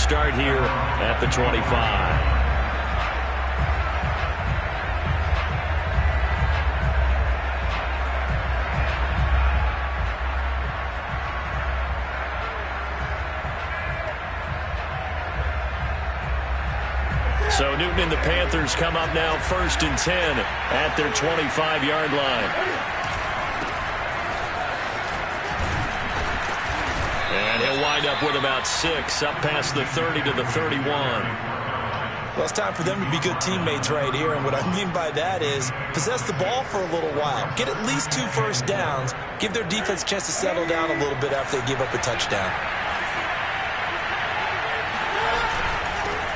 start here at the 25. So Newton and the Panthers come up now 1st and 10 at their 25-yard line. And he'll wind up with about 6 up past the 30 to the 31. Well, it's time for them to be good teammates right here. And what I mean by that is possess the ball for a little while. Get at least 2 first downs. Give their defense a chance to settle down a little bit after they give up a touchdown.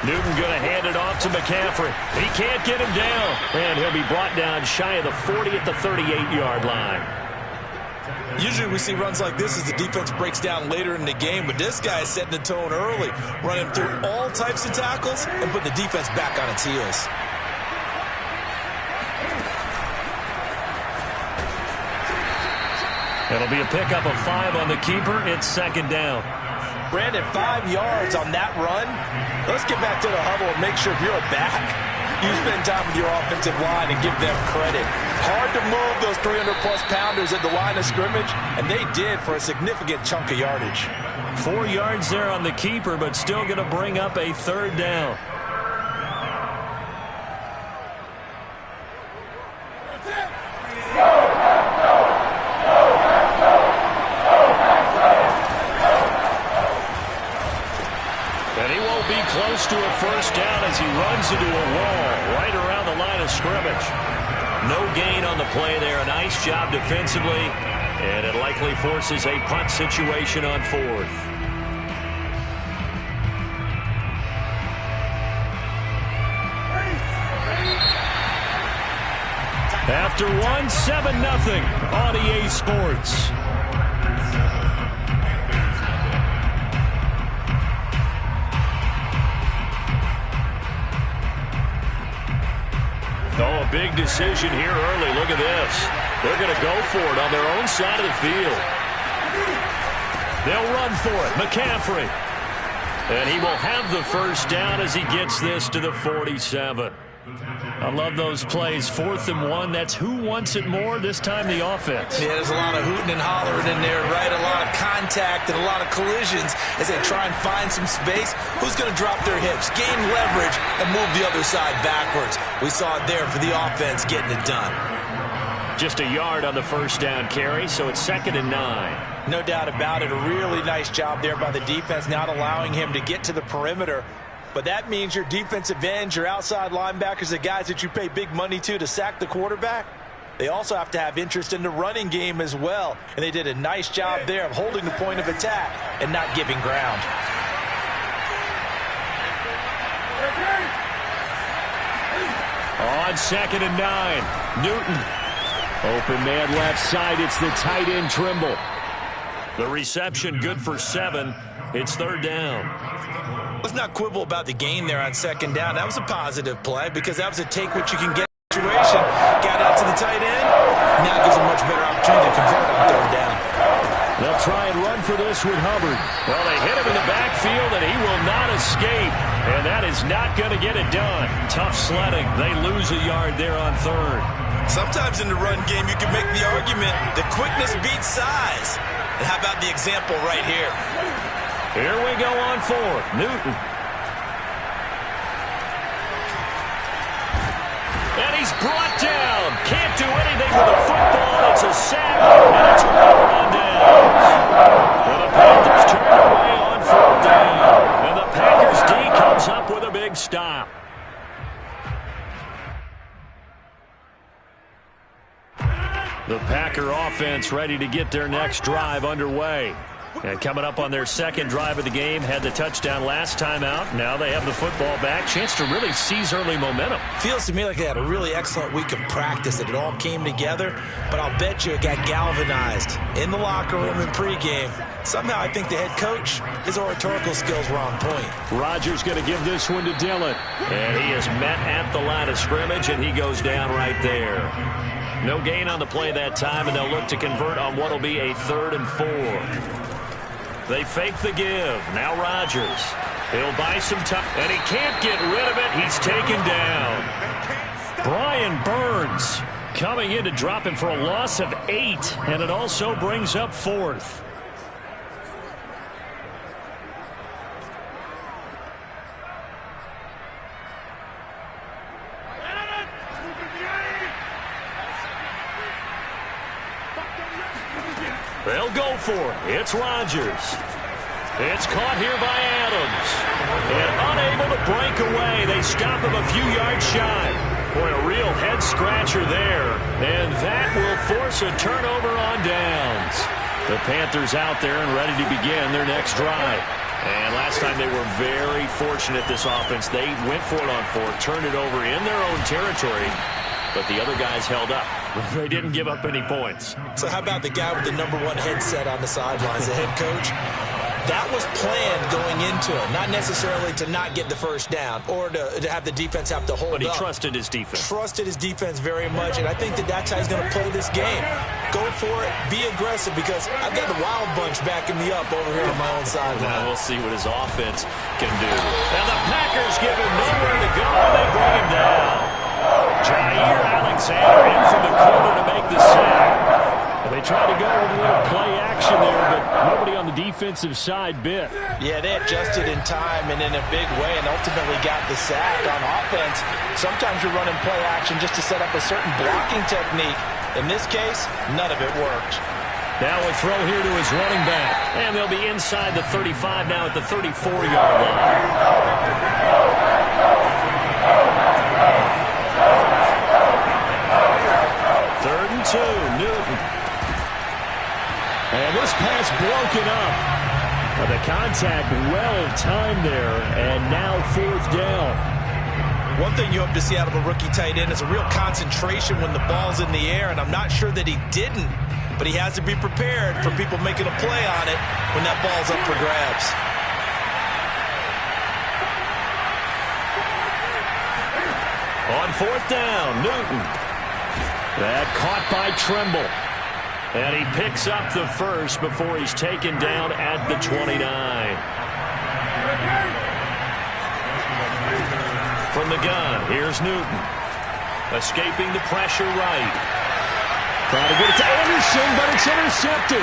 Newton going to hand it off to McCaffrey. He can't get him down. And he'll be brought down shy of the 40 at the 38-yard line. Usually we see runs like this as the defense breaks down later in the game, but this guy is setting the tone early, running through all types of tackles and putting the defense back on its heels. It'll be a pickup of 5 on the keeper. It's 2nd down. Brandon, 5 yards on that run. Let's get back to the huddle and make sure if you're a back, you spend time with your offensive line and give them credit. Hard to move those 300-plus pounders at the line of scrimmage, and they did for a significant chunk of yardage. 4 yards there on the keeper, but still going to bring up a 3rd down. Close to a 1st down as he runs into a wall right around the line of scrimmage. No gain on the play there. A nice job defensively, and it likely forces a punt situation on 4th. After 1, 7-0 on EA Sports. Oh, a big decision here early. Look at this. They're going to go for it on their own side of the field. They'll run for it. McCaffrey. And he will have the 1st down as he gets this to the 47. I love those plays. 4th and 1. That's who wants it more. This time the offense. Yeah, there's a lot of hooting and hollering in there, right? A lot of contact and a lot of collisions as they try and find some space. Who's going to drop their hips, gain leverage, and move the other side backwards? We saw it there for the offense getting it done. Just a yard on the 1st down carry, so it's 2nd and 9. No doubt about it. A really nice job there by the defense, not allowing him to get to the perimeter. But that means your defensive ends, your outside linebackers, the guys that you pay big money to sack the quarterback, they also have to have interest in the running game as well. And they did a nice job there of holding the point of attack and not giving ground. On 2nd and 9, Newton. Open man left side. It's the tight end Trimble. The reception good for 7. It's 3rd down. Let's not quibble about the gain there on 2nd down. That was a positive play because that was a take what you can get situation. Got out to the tight end. Now gives a much better opportunity to convert on 3rd down. They'll try and run for this with Hubbard. Well, they hit him in the backfield, and he will not escape. And that is not going to get it done. Tough sledding. They lose a yard there on 3rd. Sometimes in the run game, you can make the argument that quickness beats size. And how about the example right here? Here we go on 4th. Newton. And he's brought down. Can't do anything with the football. It's a sack, and it's right on down. Well, the Panthers turn away on 4th down. And the Packers D comes up with a big stop. The Packer offense ready to get their next drive underway. And coming up on their 2nd drive of the game, had the touchdown last time out. Now they have the football back. Chance to really seize early momentum. Feels to me like they had a really excellent week of practice, that it all came together. But I'll bet you it got galvanized in the locker room in pregame. Somehow I think the head coach, his oratorical skills were on point. Rodgers going to give this one to Dillon. And he is met at the line of scrimmage, and he goes down right there. No gain on the play that time, and they'll look to convert on what will be a 3rd and 4. They fake the give. Now Rodgers. He'll buy some time, and he can't get rid of it. He's taken down. Brian Burns coming in to drop him for a loss of 8, and it also brings up 4th. They'll go for it. It's Rodgers. It's caught here by Adams. And unable to break away. They stop him a few yards shy. Boy, a real head-scratcher there. And that will force a turnover on downs. The Panthers out there and ready to begin their next drive. And last time they were very fortunate, this offense. They went for it on 4th, turned it over in their own territory. But the other guys held up. They didn't give up any points. So how about the guy with the #1 headset on the sidelines, the head coach? That was planned going into it, not necessarily to not get the first down or to have the defense have to hold up. But he trusted his defense. Trusted his defense very much, and I think that's how he's going to play this game. Go for it, be aggressive, because I've got the wild bunch backing me up over here on my own sideline. Now we'll see what his offense can do. And the Packers give him nowhere to go, and they bring him down. Jair Alexander in from the corner to make the sack. They tried to go with a little play action there, but nobody on the defensive side bit. Yeah, they adjusted in time and in a big way and ultimately got the sack. On offense, sometimes you're running play action just to set up a certain blocking technique. In this case, none of it worked. Now a throw here to his running back. And they'll be inside the 35 now at the 34-yard line. 3rd and 2, Newton. And this pass broken up. The contact well timed there, and now 4th down. One thing you hope to see out of a rookie tight end is a real concentration when the ball's in the air, and I'm not sure that he didn't, but he has to be prepared for people making a play on it when that ball's up for grabs. On 4th down, Newton. That caught by Trimble. And he picks up the first before he's taken down at the 29. From the gun, here's Newton. Escaping the pressure right. Trying to get it to Anderson, but it's intercepted.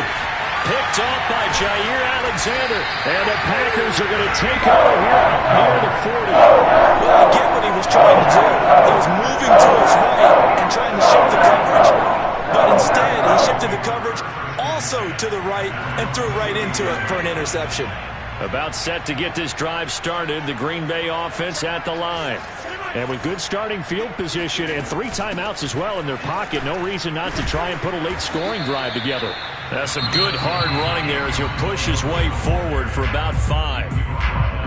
Picked off by Jair Alexander. And the Packers are going to take over here near the 40. Well, I get what he was trying to do. He was moving to his right and trying to shift the coverage. But instead, he shifted the coverage also to the right and threw right into it for an interception. About set to get this drive started, the Green Bay offense at the line. And with good starting field position and 3 timeouts as well in their pocket, no reason not to try and put a late scoring drive together. That's some good hard running there as he'll push his way forward for about 5.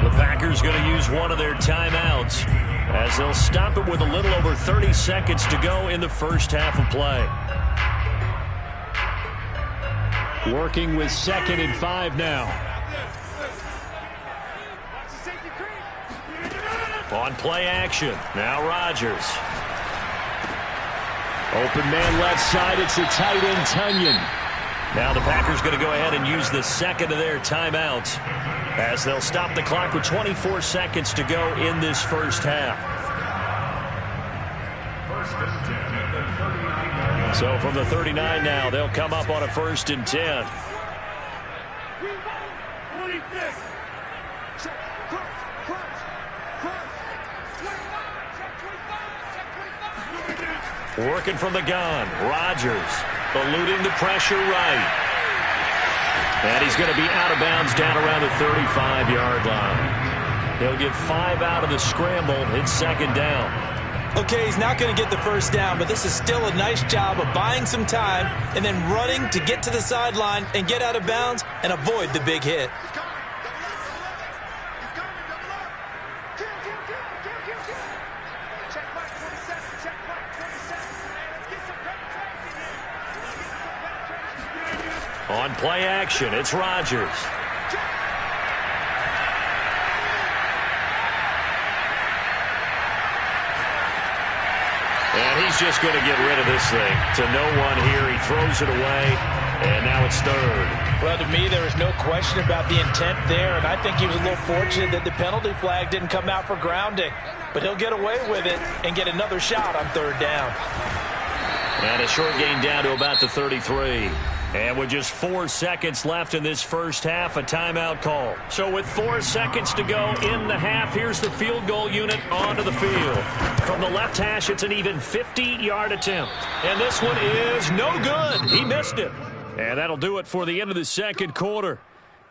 The Packers going to use one of their timeouts as they'll stop it with a little over 30 seconds to go in the first half of play. Working with 2nd and 5 now. On play action, now Rodgers. Open man left side, it's the tight end Tunyon. Now the Packers going to go ahead and use the 2nd of their timeouts as they'll stop the clock with 24 seconds to go in this first half. So from the 39 now, they'll come up on a 1st and 10. Working from the gun, Rodgers eluding the pressure right. And he's going to be out of bounds down around the 35-yard line. He'll get 5 out of the scramble. It's 2nd down. Okay, he's not going to get the first down, but this is still a nice job of buying some time and then running to get to the sideline and get out of bounds and avoid the big hit. On play action, it's Rodgers. And he's just going to get rid of this thing to no one here. He throws it away. And now it's third. Well, to me, there is no question about the intent there, and I think he was a little fortunate that the penalty flag didn't come out for grounding. But he'll get away with it and get another shot on third down. And a short gain down to about the 33. And with just 4 seconds left in this first half, a timeout call. So with 4 seconds to go in the half, here's the field goal unit onto the field. From the left hash, it's an even 50-yard attempt. And this one is no good. He missed it. And that'll do it for the end of the second quarter.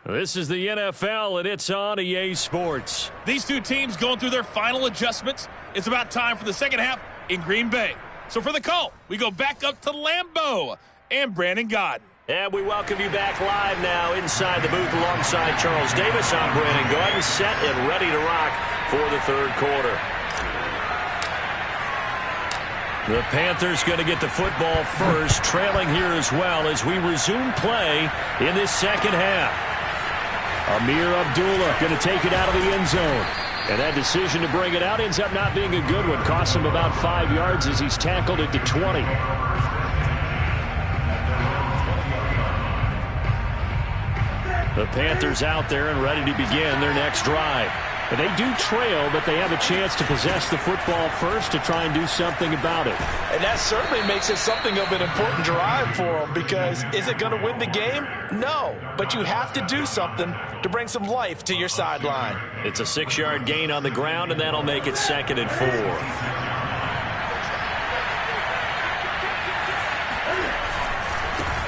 This is the NFL, and it's on EA Sports. These two teams going through their final adjustments. It's about time for the second half in Green Bay. So for the call, we go back up to Lambeau and Brandon Gaudin. And we welcome you back live now inside the booth alongside Charles Davis. I'm Brandon Gaudin, set and ready to rock for the third quarter. The Panthers going to get the football first, trailing here as well as we resume play in this second half. Amir Abdullah going to take it out of the end zone. And that decision to bring it out ends up not being a good one. Costs him about 5 yards as he's tackled it to 20. The Panthers out there and ready to begin their next drive. And they do trail, but they have a chance to possess the football first to try and do something about it. And that certainly makes it something of an important drive for them, because is it going to win the game? No, but you have to do something to bring some life to your sideline. It's a 6-yard gain on the ground, and that'll make it 2nd and 4.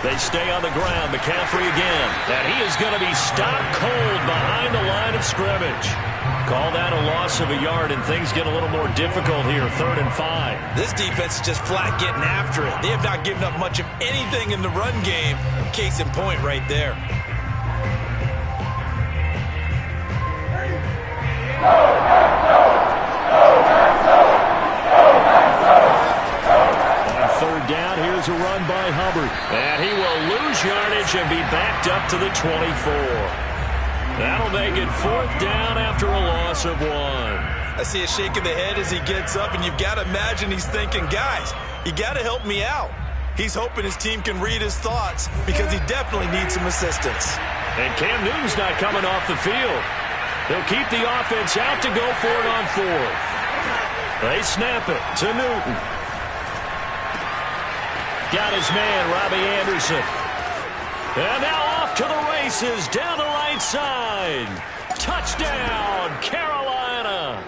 They stay on the ground. McCaffrey again. And he is going to be stopped cold behind the line of scrimmage. Call that a loss of a yard, and things get a little more difficult here. 3rd and 5. This defense is just flat getting after it. They have not given up much of anything in the run game. Case in point right there. On 3rd down, here's a run by Hubbard. And he will lose yardage and be backed up to the 24. That'll make it 4th down after a loss of 1. I see a shake of the head as he gets up, and you've got to imagine he's thinking, guys, you got to help me out. He's hoping his team can read his thoughts because he definitely needs some assistance. And Cam Newton's not coming off the field. They'll keep the offense out to go for it on 4th. They snap it to Newton. Got his man, Robbie Anderson. And now off to the races down the right side. Touchdown, Carolina.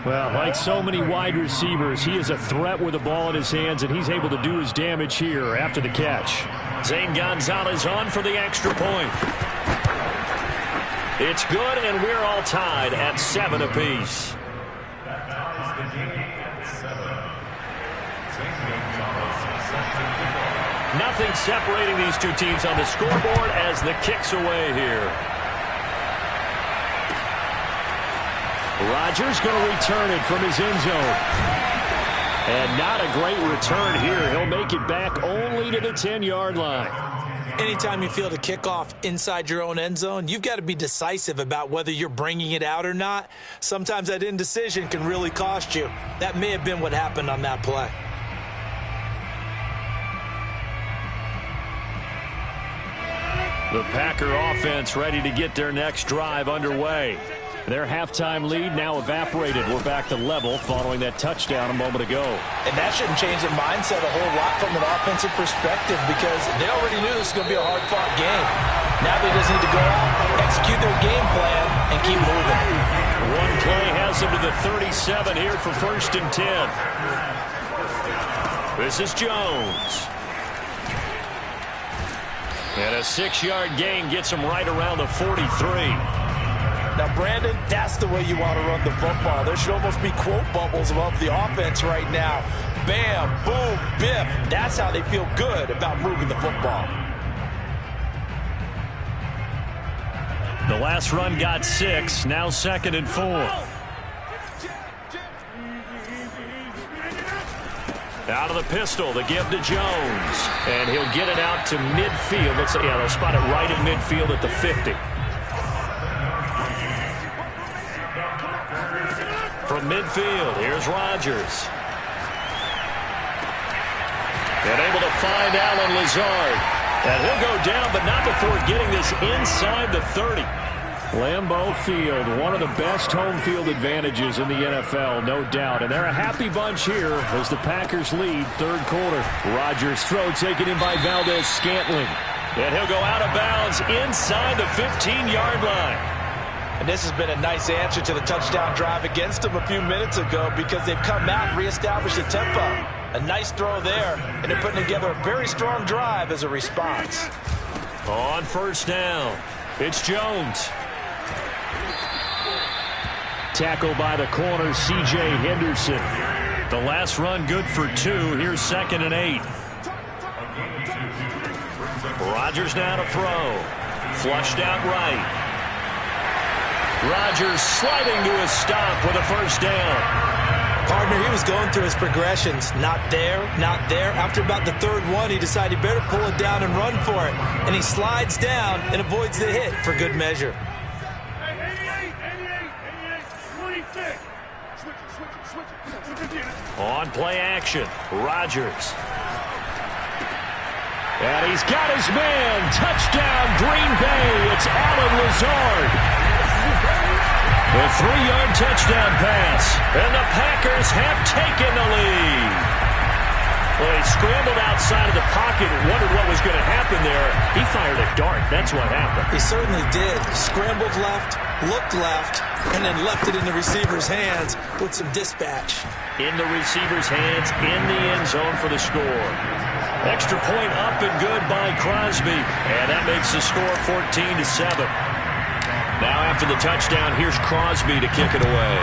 Well, like so many wide receivers, he is a threat with the ball in his hands, and he's able to do his damage here after the catch. Zane Gonzalez on for the extra point. It's good, and we're all tied at 7 apiece. Nothing separating these two teams on the scoreboard as the kick's away here. Rodgers going to return it from his end zone. And not a great return here. He'll make it back only to the 10-yard line. Anytime you feel the kickoff inside your own end zone, you've got to be decisive about whether you're bringing it out or not. Sometimes that indecision can really cost you. That may have been what happened on that play. The Packer offense ready to get their next drive underway. Their halftime lead now evaporated. We're back to level following that touchdown a moment ago. And that shouldn't change their mindset a whole lot from an offensive perspective, because they already knew this was going to be a hard-fought game. Now they just need to go out, execute their game plan, and keep moving. One play has them to the 37 here for 1st and 10. This is Jones. And a 6-yard gain gets him right around the 43. Now, Brandon, that's the way you want to run the football. There should almost be quote bubbles above the offense right now. Bam, boom, biff. That's how they feel good about moving the football. The last run got 6, now 2nd and 4. Out of the pistol, the give to Jones. And he'll get it out to midfield. They'll spot it right at midfield at the 50. From midfield, here's Rodgers. And able to find Allen Lazard. And he'll go down, but not before getting this inside the 30. Lambeau Field, one of the best home field advantages in the NFL, no doubt. And they're a happy bunch here as the Packers lead third quarter. Rodgers' throw taken in by Valdes-Scantling. And he'll go out of bounds inside the 15-yard line. And this has been a nice answer to the touchdown drive against them a few minutes ago because they've come out and reestablished the tempo. A nice throw there, and they're putting together a very strong drive as a response. On first down, it's Jones. Tackle by the corner, C.J. Henderson. The last run good for 2. Here's 2nd and 8. Rodgers now to throw. Flushed out right. Rodgers sliding to a stop with a first down. Partner, he was going through his progressions. Not there, not there. After about the third one, he decided he better pull it down and run for it. And he slides down and avoids the hit for good measure. On play action, Rodgers. And he's got his man. Touchdown, Green Bay. It's Allen Lazard. A 3-yard touchdown pass. And the Packers have taken the lead. Well, he scrambled outside of the pocket and wondered what was going to happen there. He fired a dart. That's what happened. He certainly did. Scrambled left, looked left, and then left it in the receiver's hands with some dispatch. In the receiver's hands, in the end zone for the score. Extra point up and good by Crosby. And that makes the score 14-7. Now after the touchdown, here's Crosby to kick it away.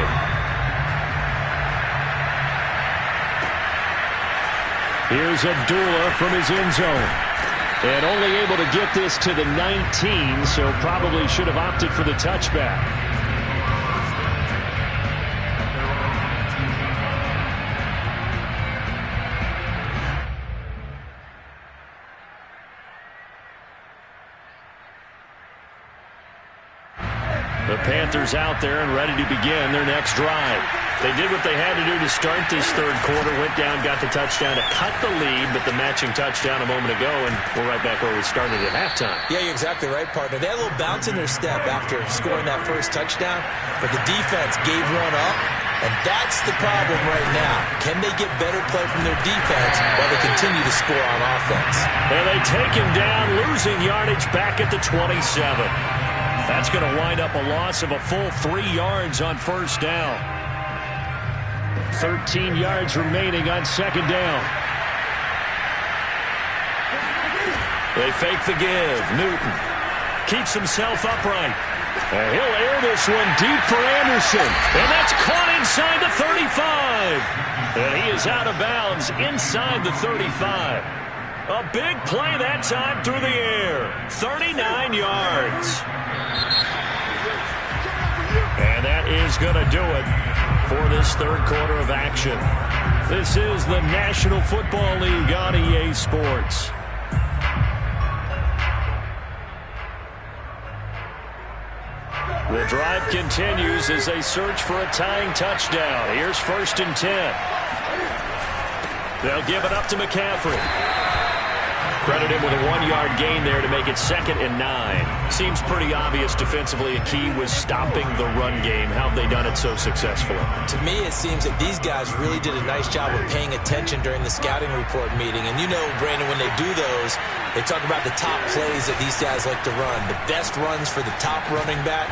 Here's Abdullah from his end zone. And only able to get this to the 19, so probably should have opted for the touchback. The Panthers out there and ready to begin their next drive. They did what they had to do to start this third quarter, went down, got the touchdown to cut the lead, but the matching touchdown a moment ago, and we're right back where we started at halftime. Yeah, you're exactly right, partner. They had a little bounce in their step after scoring that first touchdown, but the defense gave one up, and that's the problem right now. Can they get better play from their defense while they continue to score on offense? And they take him down, losing yardage back at the 27. That's going to wind up a loss of a full 3 yards on first down. 13 yards remaining on second down. They fake the give. Newton keeps himself upright. And he'll air this one deep for Anderson. And that's caught inside the 35. And he is out of bounds inside the 35. A big play that time through the air. 39 yards. And that is going to do it for this third quarter of action. This is the National Football League on EA Sports. The drive continues as they search for a tying touchdown. Here's 1st and 10. They'll give it up to McCaffrey. Credit him with a 1-yard gain there to make it 2nd and 9. Seems pretty obvious defensively a key was stopping the run game. How have they done it so successfully? To me, it seems that these guys really did a nice job of paying attention during the scouting report meeting. And you know, Brandon, when they do those, they talk about the top plays that these guys like to run. The best runs for the top running back,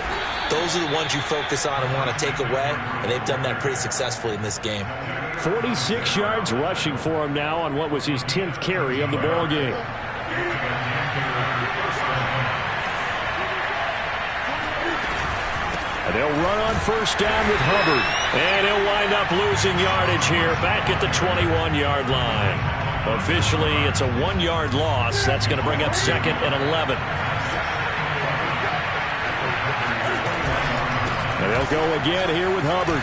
those are the ones you focus on and want to take away. And they've done that pretty successfully in this game. 46 yards rushing for him now on what was his 10th carry of the ball game. And they'll run on first down with Hubbard. And he'll wind up losing yardage here back at the 21-yard line. Officially, it's a 1-yard loss. That's going to bring up 2nd and 11. And they'll go again here with Hubbard.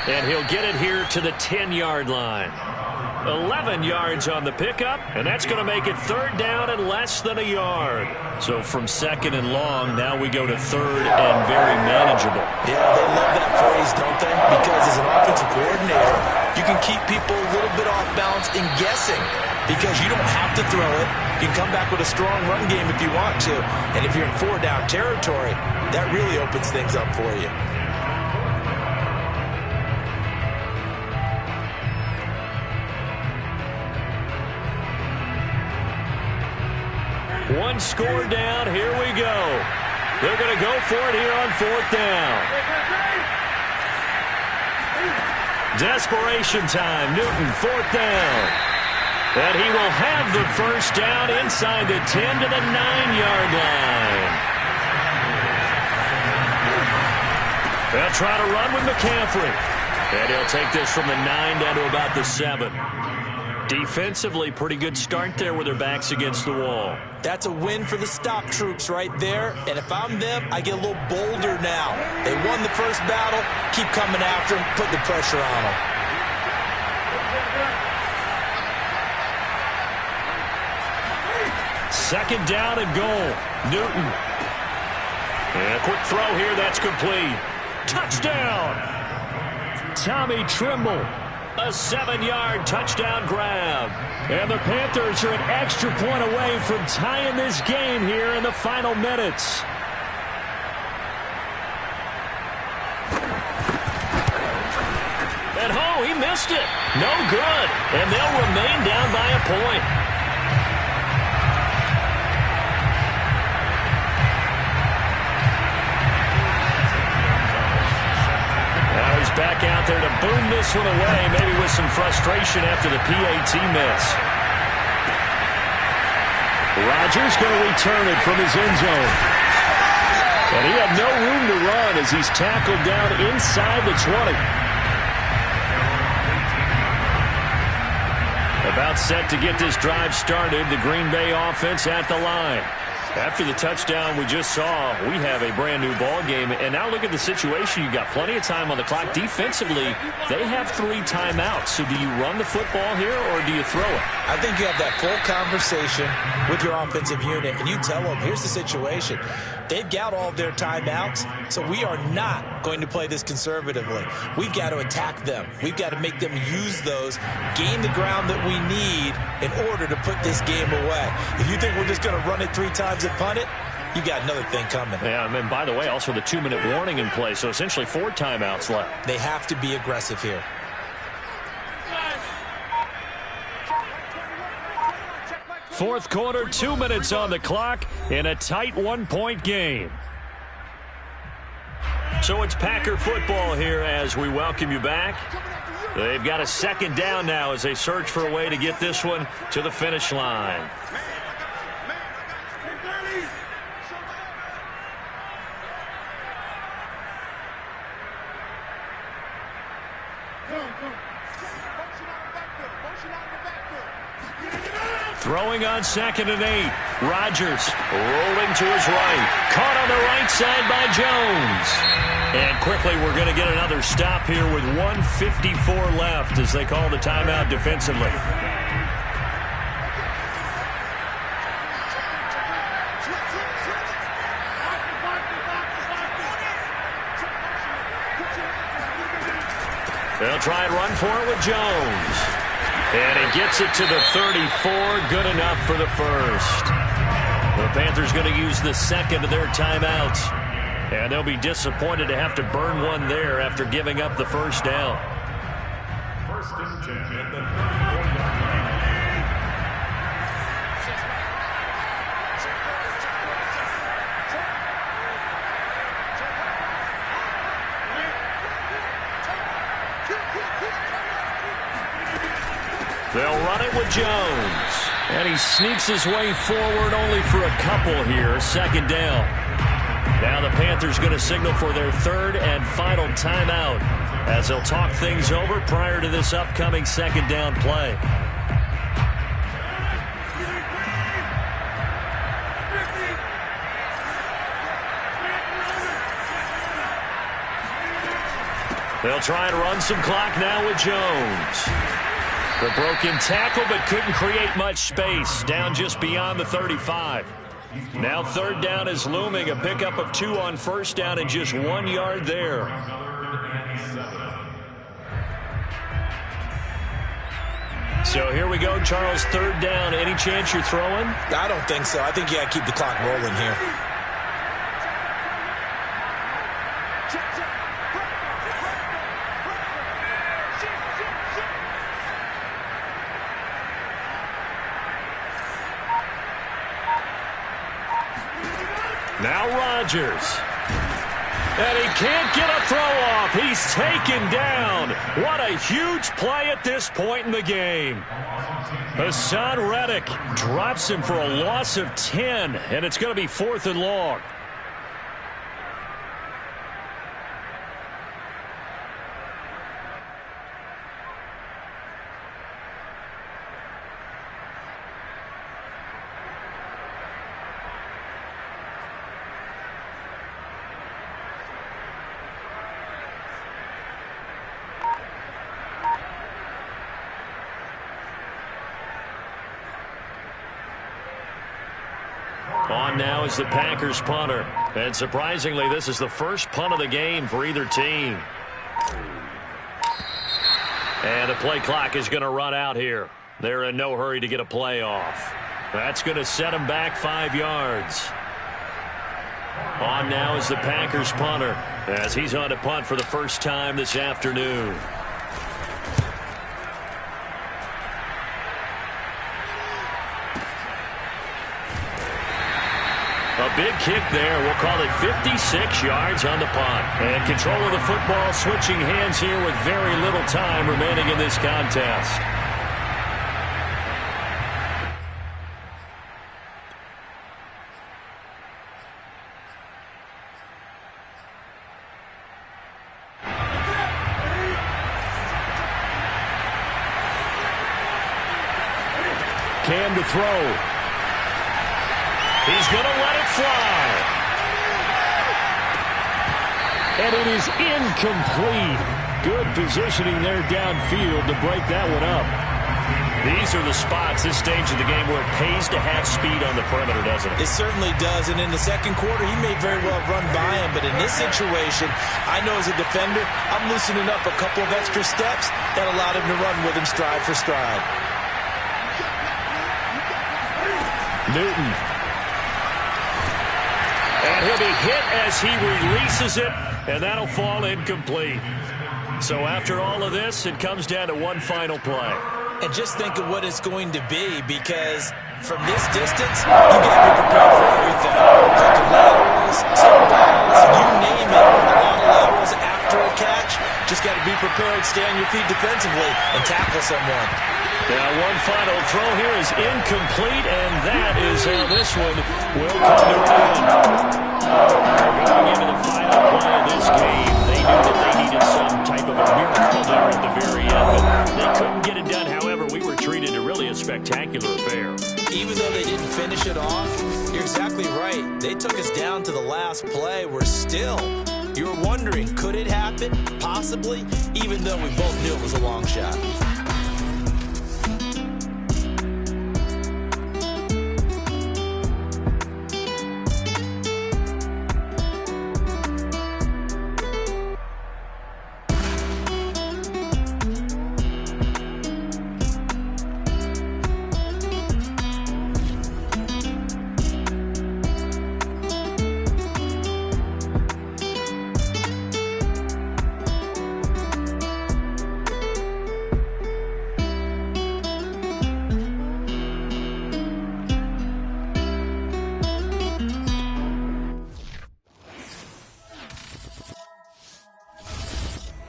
And he'll get it here to the 10-yard line. 11 yards on the pickup, and that's going to make it 3rd down and less than a yard. So from 2nd and long, now we go to 3rd and very manageable. Yeah, they love that phrase, don't they? Because as an offensive coordinator, you can keep people a little bit off balance in guessing because you don't have to throw it. You can come back with a strong run game if you want to. And if you're in 4-down territory, that really opens things up for you. One score down. Here we go. They're going to go for it here on 4th down. Desperation time. Newton, 4th down. And he will have the first down inside the 10 to the 9-yard line. They'll try to run with McCaffrey. And he'll take this from the 9 down to about the 7. Defensively, pretty good start there with their backs against the wall. That's a win for the stop troops right there. And if I'm them, I get a little bolder now. They won the first battle. Keep coming after them. Put the pressure on them. Second down and goal. Newton. And a quick throw here. That's complete. Touchdown. Tommy Tremble. A 7-yard touchdown grab. And the Panthers are an extra point away from tying this game here in the final minutes. And he missed it. No good. And they'll remain down by a point. Back out there to boom this one away, maybe with some frustration after the PAT miss. Rodgers going to return it from his end zone. And he had no room to run as he's tackled down inside the 20. About set to get this drive started, the Green Bay offense at the line. After the touchdown we just saw, we have a brand-new ball game. And now look at the situation. You've got plenty of time on the clock. Defensively, they have 3 timeouts. So do you run the football here or do you throw it? I think you have that full conversation with your offensive unit, and you tell them, here's the situation. They've got all of their timeouts, so we are not going to play this conservatively. We've got to attack them. We've got to make them use those, gain the ground that we need in order to put this game away. If you think we're just going to run it 3 times and punt it, you got another thing coming. Yeah, and by the way, also the 2-minute warning in play, so essentially 4 timeouts left. They have to be aggressive here. Fourth quarter, 2 minutes on the clock in a tight 1-point game. So it's Packer football here as we welcome you back. They've got a second down now as they search for a way to get this one to the finish line. Throwing on 2nd and 8. Rodgers rolling to his right. Caught on the right side by Jones. And quickly we're going to get another stop here with 1:54 left as they call the timeout defensively. They'll try and run for it with Jones. And he gets it to the 34. Good enough for the first. The Panthers going to use the second of their timeouts. And they'll be disappointed to have to burn one there after giving up the first down. 1st and 10 at the 40-yard line. They'll run it with Jones. And he sneaks his way forward only for a couple here. 2nd down. Now the Panthers going to signal for their 3rd and final timeout as they'll talk things over prior to this upcoming 2nd down play. They'll try and run some clock now with Jones. The broken tackle, but couldn't create much space. Down just beyond the 35. Now 3rd down is looming. A pickup of 2 on 1st down and just 1 yard there. So here we go, Charles, third down. Any chance you're throwing? I don't think so. I think you got to keep the clock rolling here. Now Rodgers. And he can't get a throw off. He's taken down. What a huge play at this point in the game. Hassan Reddick drops him for a loss of 10, and it's going to be 4th and long. On now is the Packers punter. And surprisingly, this is the first punt of the game for either team. And the play clock is going to run out here. They're in no hurry to get a play off. That's going to set them back 5 yards. On now is the Packers punter as he's on to punt for the first time this afternoon. A big kick there. We'll call it 56 yards on the punt. And control of the football switching hands here with very little time remaining in this contest. Cam to throw. He's going to let it fly. And it is incomplete. Good positioning there downfield to break that one up. These are the spots, this stage of the game, where it pays to have speed on the perimeter, doesn't it? It certainly does. And in the second quarter, he may very well have run by him. But in this situation, I know as a defender, I'm loosening up a couple of extra steps that allowed him to run with him stride for stride. Newton. And he'll be hit as he releases it, and that'll fall incomplete. So after all of this, it comes down to one final play. And just think of what it's going to be, because from this distance, you got to be prepared for everything. Hook laterals, tip balls, you name it. A lot of laterals after a catch. Just got to be prepared, stay on your feet defensively, and tackle someone. Now one final throw here is incomplete, and that is how this one will come to an end. Going into the final play of this game, they knew that they needed some type of a miracle there at the very end, but they couldn't get it done. However, we were treated to really a spectacular affair. Even though they didn't finish it off, you're exactly right. They took us down to the last play. We're still, you were wondering, could it happen? Possibly, even though we both knew it was a long shot.